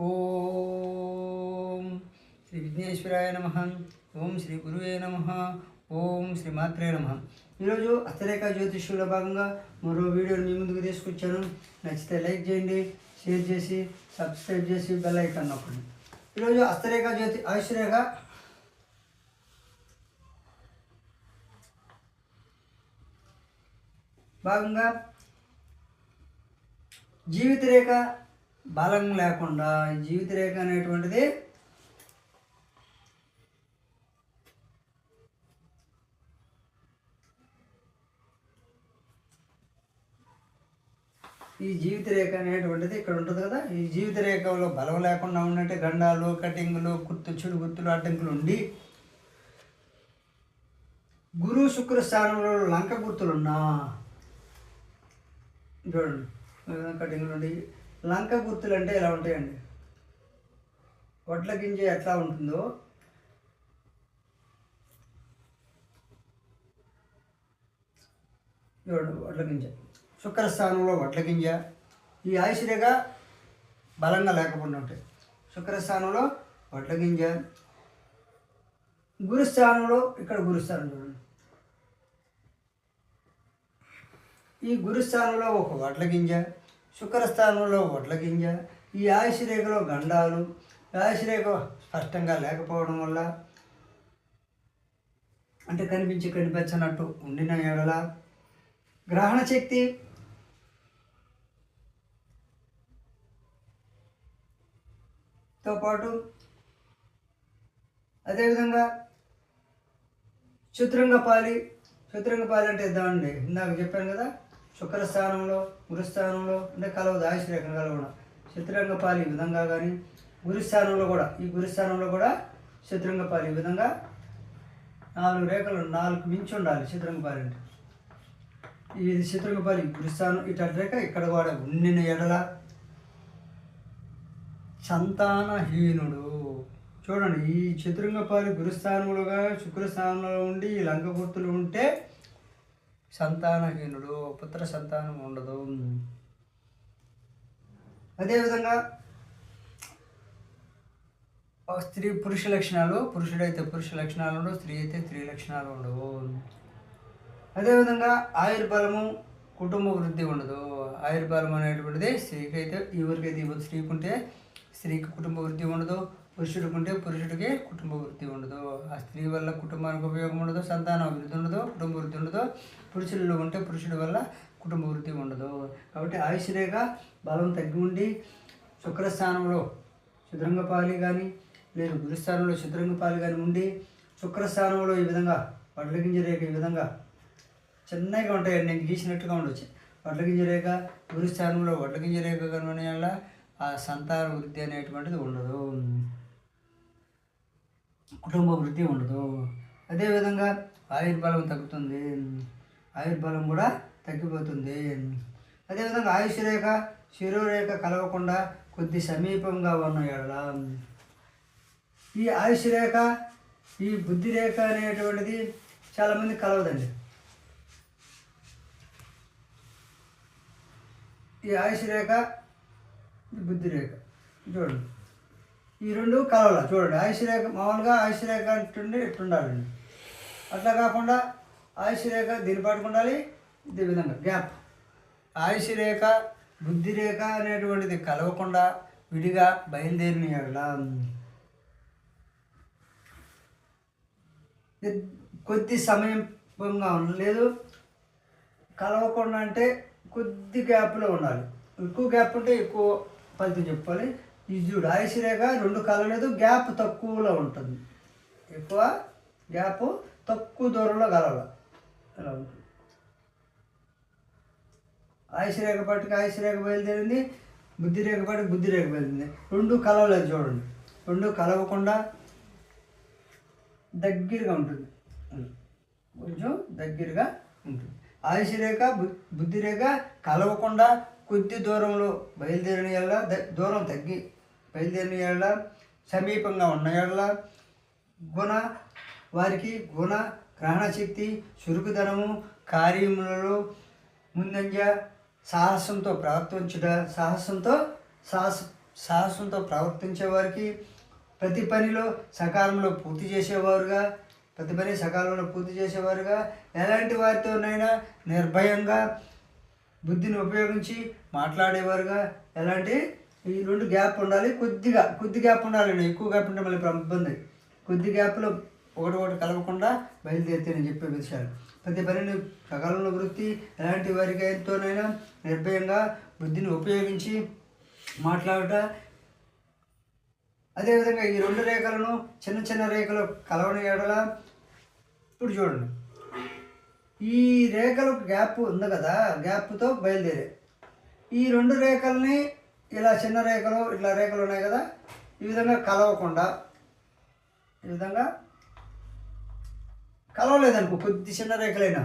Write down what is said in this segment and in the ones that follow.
ఓం శ్రీ విఘ్నేశ్వరాయ నమ. ఓం శ్రీ గురువే నమ. ఓం శ్రీ మాత్రే నమ. ఈరోజు హస్తరేఖ జ్యోతిష్యంలో భాగంగా మరో వీడియోని మీ ముందుకు తీసుకొచ్చాను. నచ్చితే లైక్ చేయండి, షేర్ చేసి సబ్స్క్రైబ్ చేసి బెల్ ఐకాన్ నొక్కండి. ఈరోజు హస్తరేఖ ఆయుష్రేఖ భాగంగా జీవిత రేఖ బలం లేకుండా, జీవిత రేఖ అనేటువంటిది ఈ జీవిత రేఖ అనేటువంటిది ఇక్కడ ఉంటుంది కదా. ఈ జీవిత రేఖలో బలం లేకుండా ఉన్నట్టే గండాలు, కటింగులు, చెడు గుర్తులు, అడ్డంకులు ఉండి గురు శుక్ర స్థానంలో లంక గుర్తులున్నా చూడండి. కటింగ్లు ఉండి లంక గుర్తులు అంటే ఎలా ఉంటాయండి, వడ్ల గింజ ఎట్లా ఉంటుందో చూడండి. వడ్ల గింజ శుక్రస్థానంలో వడ్ల గింజ, ఈ ఆయుష్రేఖ బలంగా లేకుండా ఉంటాయి. శుక్రస్థానంలో వడ్ల గింజ, గురుస్థానంలో ఇక్కడ గురుస్థానం చూడండి. ఈ గురుస్థానంలో ఒక వడ్ల గింజ, శుక్రస్థానంలో వడ్ల గింజ, ఈ ఆయుష్రేఖలో గండాలు, ఆయుష్రేఖ స్పష్టంగా లేకపోవడం వల్ల అంటే కనిపించనట్టు ఉండిన ఎడల గ్రహణ శక్తితో పాటు అదేవిధంగా చతురంగపాలి అంటే ఇద్దామండి. ఇందాక చెప్పాను కదా, శుక్రస్థానంలో గురుస్థానంలో అంటే కలవదు, ఆయుష్రేఖను కలవడం. చతురంగపాలి ఈ విధంగా కానీ గురుస్థానంలో కూడా, ఈ గురుస్థానంలో కూడా చతురంగపాలి ఈ విధంగా 4 రేఖలు 4 మించి ఉండాలి. చతురంగపాలి అంటే ఇది చతురంగపాలి గురుస్థానం. ఇటు రేఖ ఇక్కడ కూడా ఉండిన ఎడల సంతానహీనుడు. చూడండి, ఈ చతురంగపాలి గురుస్థానంలోగా శుక్రస్థానంలో ఉండి ఈ లంక గుర్తులు ఉంటే సంతానహీనుడు, పుత్ర సంతానం ఉండదు. అదేవిధంగా స్త్రీ పురుష లక్షణాలు, పురుషుడైతే పురుష లక్షణాలు ఉండవు, స్త్రీ అయితే స్త్రీ లక్షణాలు ఉండవు. అదేవిధంగా ఆయుర్బలము, కుటుంబ వృద్ధి ఉండదు. ఆయుర్బలం అనేటువంటిది స్త్రీకి అయితే ఎవరికైతే స్త్రీకి ఉంటే స్త్రీకి కుటుంబ వృద్ధి ఉండదు, పురుషుడికి ఉంటే పురుషుడికి కుటుంబ వృద్ధి ఉండదు. ఆ స్త్రీ వల్ల కుటుంబానికి ఉపయోగం ఉండదు, సంతానం అభివృద్ధి ఉండదు, కుటుంబ వృద్ధి ఉండదు. పురుషుల్లో ఉంటే పురుషుడి వల్ల కుటుంబ వృద్ధి ఉండదు. కాబట్టి ఆయుష్రేఖ బలం తగ్గి ఉండి శుక్రస్థానంలో చతురంగపాలి కానీ లేదు గురుస్థానంలో చతురంగపాలి కానీ ఉండి శుక్రస్థానంలో ఈ విధంగా వడ్లగింజ రేఖ ఈ విధంగా చిన్నగా ఉంటాయండి, నేను గీసినట్టుగా ఉండొచ్చు. వడ్లగింజ రేఖ గురుస్థానంలో వడ్లగింజ రేఖ కనుగొనే వల్ల ఆ సంతాన వృద్ధి అనేటువంటిది ఉండదు, కుటుంబ వృద్ధి ఉండదు. అదేవిధంగా ఆయుర్బలం తగ్గుతుంది, ఆయుర్బలం కూడా తగ్గిపోతుంది. అదేవిధంగా ఆయుష్రేఖ శిరోరేఖ కలవకుండా కొద్ది సమీపంగా ఉన్న ఎడల ఈ ఆయుష్రేఖ ఈ బుద్ధిరేఖ అనేటువంటిది చాలామంది కలవదండి. ఈ ఆయుష్రేఖ బుద్ధిరేఖ చూడండి, ఈ రెండు కలవాల. చూడండి, ఆయుష్రేఖ మామూలుగా ఆయుష్రేఖ అంటుండి ఇట్టుండాలండి. అట్లా కాకుండా ఆయుష్రేఖ దీని పాటుకు ఉండాలి, ఇదే విధంగా గ్యాప్. ఆయుష్రేఖ బుద్ధిరేఖ అనేటువంటిది కలవకుండా విడిగా బయలుదేరిన ఎడల కొద్ది సమయంగా ఉండలేదు. కలవకుండా అంటే కొద్ది గ్యాప్లో ఉండాలి. ఎక్కువ గ్యాప్ ఉంటే ఎక్కువ ఫలితం చెప్పుకోవాలి. ఈ చూడు, ఆయుష్రేఖ రెండు కలవలేదు, గ్యాప్ తక్కువలో ఉంటుంది. ఎక్కువ గ్యాప్ తక్కువ దూరంలో కలవాలి, అలా ఉంటుంది. ఆయుష్రేఖ పట్టుకు ఆయుష్రేఖ బయలుదేరింది, బుద్ధిరేఖ పట్టుకు బుద్ధిరేఖ బయలుదేరింది. రెండు కలవలేదు చూడండి, రెండు కలవకుండా దగ్గరగా ఉంటుంది, కొంచెం దగ్గరగా ఉంటుంది. ఆయుష్రేఖ బుద్ధిరేఖ కలవకుండా కొద్ది దూరంలో బయలుదేరిన ఎడల, దూరం తగ్గి బయలుదేరిన ఎడల, సమీపంగా ఉన్న ఎడల వారికి గుణ గ్రహణ శక్తి, చురుకుదనము, కార్యములలో ముందంజ, సాహసంతో ప్రవర్తించుట, సాహస సాహసంతో ప్రవర్తించే వారికి, ప్రతి పనిలో సకాలంలో పూర్తి చేసేవారుగా, ప్రతి పని సకాలంలో పూర్తి చేసేవారుగా, ఎలాంటి వారితోనైనా నిర్భయంగా బుద్ధిని ఉపయోగించి మాట్లాడేవారుగా, ఎలాంటి ఈ 2 గ్యాప్ ఉండాలి. కొద్ది గ్యాప్ ఉండాలండి. ఎక్కువ గ్యాప్ ఉంటే మళ్ళీ ఇబ్బంది. కొద్ది గ్యాప్లో ఒకటి కలవకుండా బయలుదేరితే నేను చెప్పే విషయాలు. ప్రతి పనిని సకాలంలో వృత్తి, ఎలాంటి వారికైతోనైనా నిర్భయంగా బుద్ధిని ఉపయోగించి మాట్లాడుట. అదేవిధంగా ఈ 2 రేఖలను చిన్న రేఖలు కలవని ఎడల, ఇప్పుడు చూడండి, ఈ రేఖలు గ్యాప్ ఉంది కదా, గ్యాప్తో బయలుదేరే ఈ 2 రేఖల్ని ఇలా చిన్న రేఖలు, ఇట్లా రేఖలు ఉన్నాయి కదా, ఈ విధంగా కలవకుండా, ఈ విధంగా కలవలేదనుకో, కొద్ది చిన్న రేఖలైనా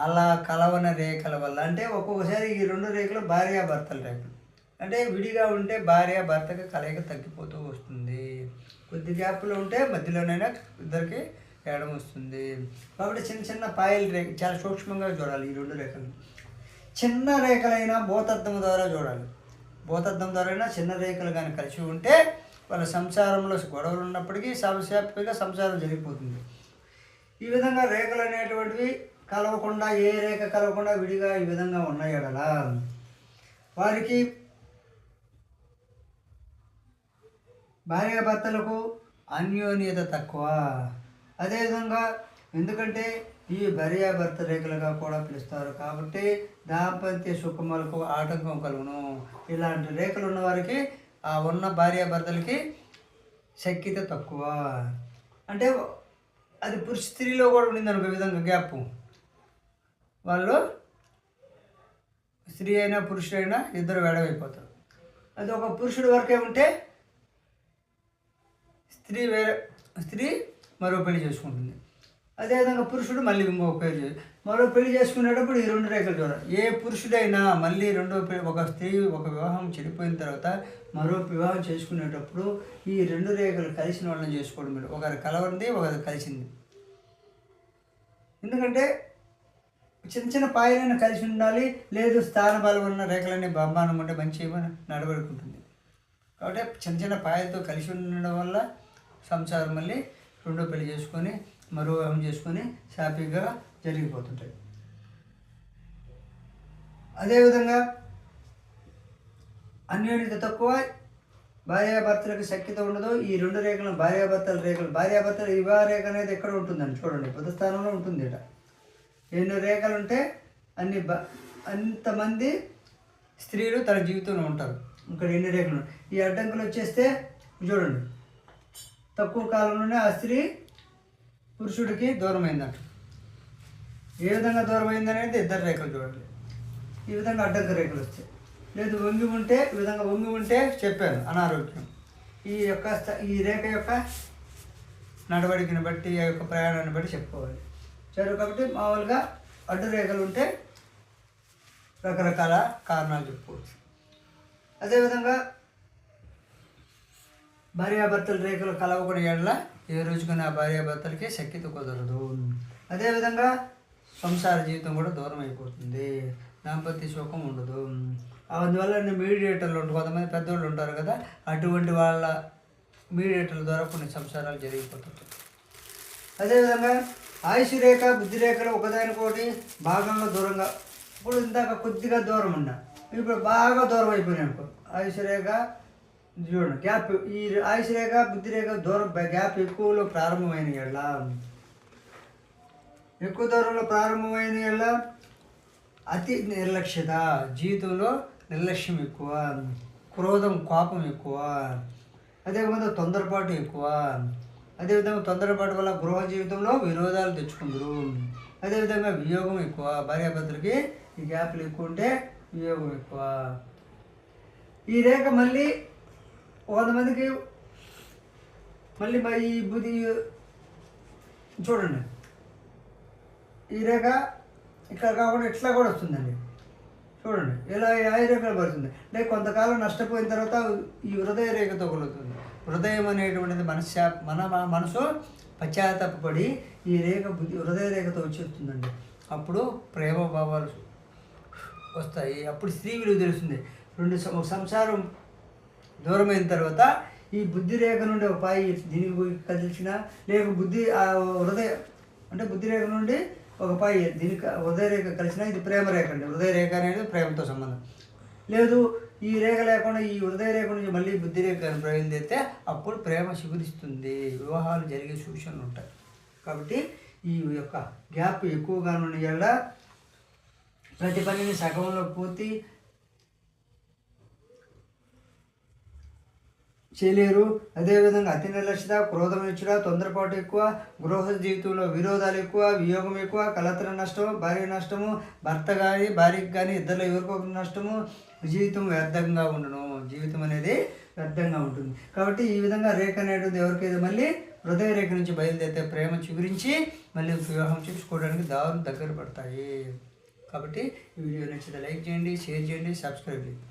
అలా కలవని రేఖల వల్ల, అంటే ఒక్కొక్కసారి ఈ 2 రేఖలు భార్యాభర్తల రేఖలు, అంటే విడిగా ఉంటే భార్యాభర్తకి కలయిక తగ్గిపోతూ వస్తుంది. కొద్ది గ్యాప్లో ఉంటే మధ్యలోనైనా ఇద్దరికి తేడా వస్తుంది. కాబట్టి చిన్న పాయల రేఖ చాలా సూక్ష్మంగా చూడాలి. ఈ 2 రేఖలు చిన్న రేఖలైనా భూతద్దం ద్వారా చూడాలి. భూతద్దం ద్వారా చిన్న రేఖలు కానీ కలిసి ఉంటే వాళ్ళ సంసారంలో గొడవలు ఉన్నప్పటికీ సాఫీగా సంసారం జరిగిపోతుంది. ఈ విధంగా రేఖలు అనేటువంటివి కలవకుండా, ఏ రేఖ కలవకుండా విడిగా ఈ విధంగా ఉన్నాయి ఎడలా వారికి భార్యాభర్తలకు అన్యోన్యత తక్కువ. అదేవిధంగా ఎందుకంటే ఈ భార్యాభర్త రేఖలుగా కూడా పిలుస్తారు కాబట్టి దాంపత్య సుఖములకు ఆటంకం కలుగును. ఇలాంటి రేఖలు ఉన్న వారికి ఆ ఉన్న భార్యాభర్తలకి శక్యత తక్కువ. అంటే అది పురుష స్త్రీలో కూడా ఉండింది అనుకో, విధంగా గ్యాప్, వాళ్ళు స్త్రీ అయినా పురుషుడైనా ఇద్దరు వెడవైపోతారు. అది ఒక పురుషుడి వరకే ఉంటే స్త్రీ మరో పెళ్లి చేసుకుంటుంది. అదేవిధంగా పురుషుడు మళ్ళీ ఇంకో పేరు మరో పెళ్లి చేసుకునేటప్పుడు ఈ 2 రేఖలు చూడాలి. ఏ పురుషుడైనా మళ్ళీ ఒక స్త్రీ ఒక వివాహం చెడిపోయిన తర్వాత మరో వివాహం చేసుకునేటప్పుడు ఈ 2 రేఖలు కలిసిన వాళ్ళని చేసుకోవడం మీరు, ఒకరు కలవంది ఒకరు కలిసింది. ఎందుకంటే చిన్న పాయలైనా కలిసి ఉండాలి, లేదు స్థాన బలం ఉన్న రేఖలన్నీ బ్రహ్మాండం ఉంటే మంచి నడబడుకుంటుంది. కాబట్టి చిన్న పాయలతో కలిసి ఉండడం వల్ల సంసారం మళ్ళీ 2వ పెళ్లి చేసుకొని మరో వివాహం చేసుకొని హ్యాపీగా జరిగిపోతుంటాయి. అదేవిధంగా అన్యోన్యత తక్కువ, భార్యాభర్తలకు శక్యత ఉండదు. ఈ 2 రేఖలను భార్యాభర్తల వివాహ రేఖ అనేది ఎక్కడ ఉంటుందని చూడండి, బుధ స్థానంలో ఉంటుంది. ఇట ఎన్ని రేఖలు ఉంటే అంతమంది స్త్రీలు తన జీవితంలో ఉంటారు. ఇక్కడ ఎన్ని రేఖలు, ఈ అడ్డంకులు వచ్చేస్తే చూడండి, తక్కువ కాలంలోనే ఆ స్త్రీ పురుషుడికి దూరం అయిందంట. ఏ విధంగా దూరం అయిందనేది 2 రేఖలు చూడండి. ఈ విధంగా అడ్డంక రేఖలు వస్తాయి. లేదు ఈ విధంగా వంగి ఉంటే చెప్పాను అనారోగ్యం. ఈ రేఖ యొక్క నడవడికని బట్టి, ఆ యొక్క ప్రయాణాన్ని బట్టి చెప్పుకోవాలి. సరే, కాబట్టి మామూలుగా అడ్డు రేఖలు ఉంటే రకరకాల కారణాలు చెప్పుకోవచ్చు. అదేవిధంగా భార్యాభర్తల రేఖలు కలవకుని ఎడల ఏ రోజుకైనా ఆ భార్యాభర్తలకి శక్యత కుదరదు. అదేవిధంగా సంసార జీవితం కూడా దూరం అయిపోతుంది, దాంపత్య సుఖం ఉండదు. అందువల్ల మీడియేటర్లు ఉంటారు, కొంతమంది పెద్దవాళ్ళు ఉంటారు కదా, అటువంటి వాళ్ళ మీడియేటర్ల ద్వారా కొన్ని సంసారాలు జరిగిపోతుంటాయి. అదేవిధంగా ఆయుష్ రేఖ, బుద్ధి రేఖలు ఒకదానికోటి భాగంగా దూరంగా, ఇప్పుడు ఇందాక కొద్దిగా దూరం ఉన్నా, ఇప్పుడు బాగా దూరం అయిపోయినాయి అనుకో. ఆయుష్ రేఖ చూడండి, గ్యాప్, ఈ ఆయుష్ రేఖ బుద్ధి రేఖ దూరం గ్యాప్ ఎక్కువలో ప్రారంభమైన ఎడలా, ఎక్కువ దూరంలో ప్రారంభమైన ఎడలా అతి నిర్లక్ష్యత, జీవితంలో నిర్లక్ష్యం ఎక్కువ, క్రోధం కోపం ఎక్కువ, అదేవిధంగా తొందరపాటు ఎక్కువ. అదేవిధంగా తొందరపాటు వల్ల గృహ జీవితంలో విరోధాలు తెచ్చుకుందరు. అదేవిధంగా వియోగం ఎక్కువ, భార్యాభర్తలకి ఈ గ్యాప్లు ఎక్కువ ఉంటే వియోగం ఎక్కువ. ఈ రేఖ మళ్ళీ కొంతమందికి మళ్ళీ ఈ బుద్ధి చూడండి, ఈ రేఖ ఇక్కడ కాకుండా ఇట్లా కూడా వస్తుందండి. చూడండి, ఇలా 5 రేఖలు పడుతుంది. అంటే కొంతకాలం నష్టపోయిన తర్వాత ఈ హృదయ రేఖతో కలుగుతుంది. హృదయం అనేటువంటిది మన మనసు పశ్చాత్తాపడి ఈ రేఖ హృదయ రేఖతో వచ్చేస్తుందండి. అప్పుడు ప్రేమ భావాలు వస్తాయి. అప్పుడు స్త్రీ విలువ తెలుస్తుంది. సంసారం దూరమైన తర్వాత ఈ బుద్ధి రేఖ నుండి ఒక పాయి దీనికి పోయి కదిలిచిన, లేక హృదయ అంటే బుద్ధి రేఖ నుండి ఒక పాయి దీనికి హృదయ రేఖ కలిసిన, ఇది ప్రేమ రేఖ అండి. హృదయ రేఖ అనేది ప్రేమతో సంబంధం. లేదు ఈ రేఖ లేకుండా ఈ హృదయ రేఖ నుంచి మళ్ళీ బుద్ధి రేఖ ప్రయోగిస్తే అప్పుడు ప్రేమ చిగురిస్తుంది, వివాహాలు జరిగే సూచనలు ఉంటాయి. కాబట్టి ఈ యొక్క గ్యాప్ ఎక్కువగా ఉన్న వల్ల ప్రతి పనిని సగంలో పూర్తి చేయలేరు. అదేవిధంగా అతి నిర్లక్ష్యత, క్రోధమిచ్చుట, తొందరపాటు ఎక్కువ, గృహ జీవితంలో విరోధాలు ఎక్కువ, వియోగం ఎక్కువ, కలతర నష్టము, భార్య నష్టము, భర్త కానీ భార్యకి కానీ ఇద్దరిలో ఎవరికొక నష్టము, జీవితం వ్యర్థంగా ఉండను. జీవితం అనేది వ్యర్థంగా ఉంటుంది. కాబట్టి ఈ విధంగా రేఖ అనేది ఎవరికైతే మళ్ళీ హృదయ రేఖ నుంచి బయలుదేరితే ప్రేమ చిగురించి మళ్ళీ వివాహం చేసుకోవడానికి దారులు దగ్గర పడతాయి. కాబట్టి ఈ వీడియో నచ్చితే లైక్ చేయండి, షేర్ చేయండి, సబ్స్క్రైబ్ చేయండి.